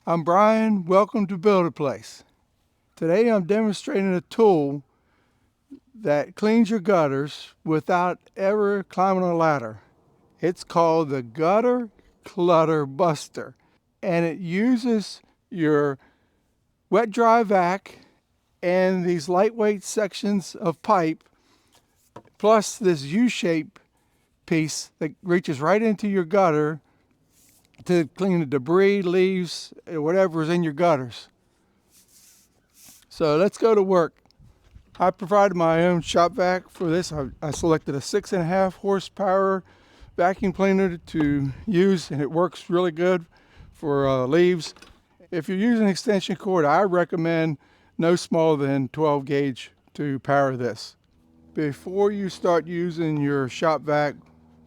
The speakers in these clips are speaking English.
I'm Brian. Welcome to Build a Place. Today I'm demonstrating a tool that cleans your gutters without ever climbing a ladder. It's called the Gutter Clutter Buster, and it uses your wet dry vac and these lightweight sections of pipe plus this U-shaped piece that reaches right into your gutter to clean the debris, leaves, whatever is in your gutters. So let's go to work. I provided my own shop vac for this. I selected a 6.5 horsepower vacuum cleaner to use, and it works really good for leaves. If you're using extension cord, I recommend no smaller than 12 gauge to power this. Before you start using your shop vac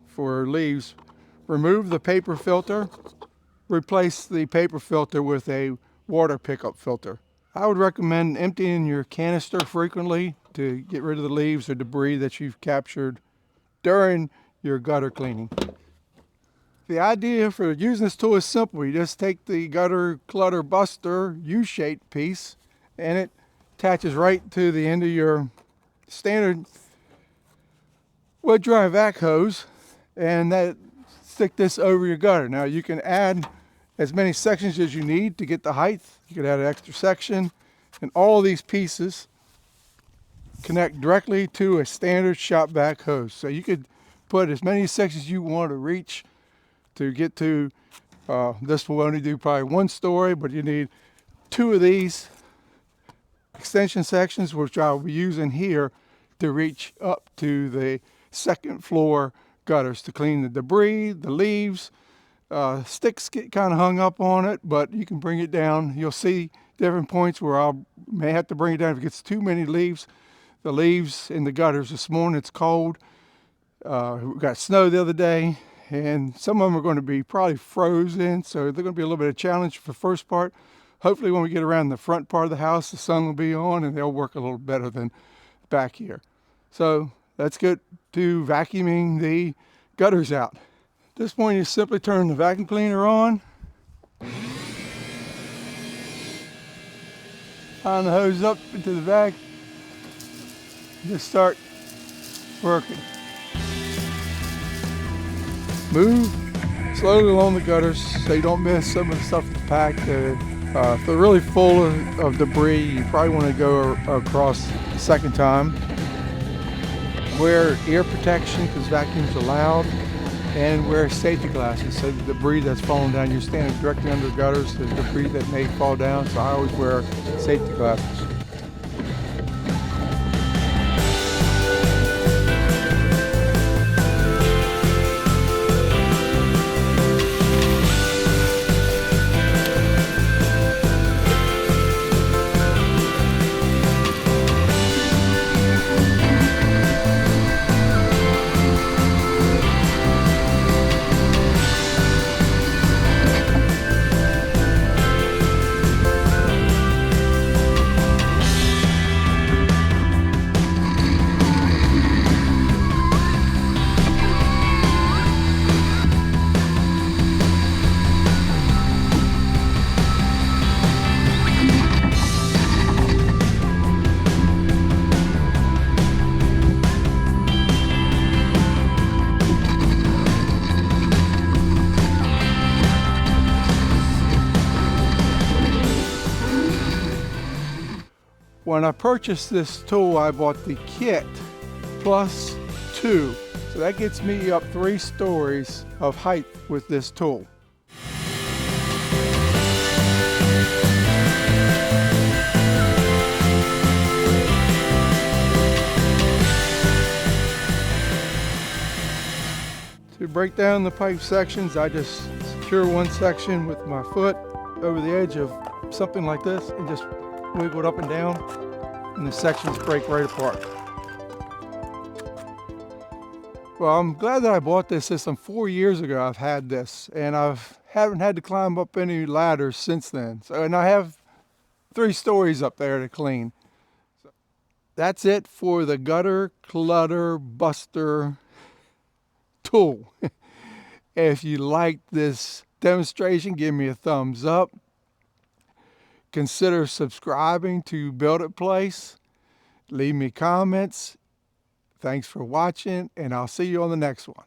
for leaves, remove the paper filter. Replace the paper filter with a water pickup filter. I would recommend emptying your canister frequently to get rid of the leaves or debris that you've captured during your gutter cleaning. The idea for using this tool is simple. You just take the Gutter Clutter Buster U-shaped piece and it attaches right to the end of your standard wet dry vac hose, and that stick this over your gutter. Now you can add as many sections as you need to get the height. You could add an extra section, and all of these pieces connect directly to a standard shop vac hose. So you could put as many sections you want to reach to get to. This will only do probably one story, but you need two of these extension sections, which I'll be using here to reach up to the second floor gutters to clean the debris, the leaves. Sticks get kind of hung up on it, but you can bring it down. You'll see different points where I may have to bring it down if it gets too many leaves. The leaves in the gutters this morning, it's cold. We got snow the other day, and some of them are going to be probably frozen, so they're going to be a little bit of a challenge for the first part. Hopefully when we get around the front part of the house, the sun will be on and they'll work a little better than back here. So let's get to vacuuming the gutters out. At this point, you simply turn the vacuum cleaner on. On the hose up into the vac. Just start working. Move slowly along the gutters so you don't miss some of the stuff that's packed. If they're really full of debris, you probably want to go across a second time. Wear ear protection because vacuums are loud, and wear safety glasses so the debris that's falling down, you're standing directly under the gutters, there's debris that may fall down, so I always wear safety glasses. When I purchased this tool, I bought the kit plus 2. So that gets me up 3 stories of height with this tool. To break down the pipe sections, I just secure one section with my foot over the edge of something like this and just wiggle it up and down, and the sections break right apart. Well, I'm glad that I bought this system 4 years ago. I've had this, and haven't had to climb up any ladders since then. And I have 3 stories up there to clean. So that's it for the Gutter Clutter Buster tool. If you like this demonstration, give me a thumbs up. consider subscribing to Build It Place. Leave me comments. Thanks for watching, and I'll see you on the next one.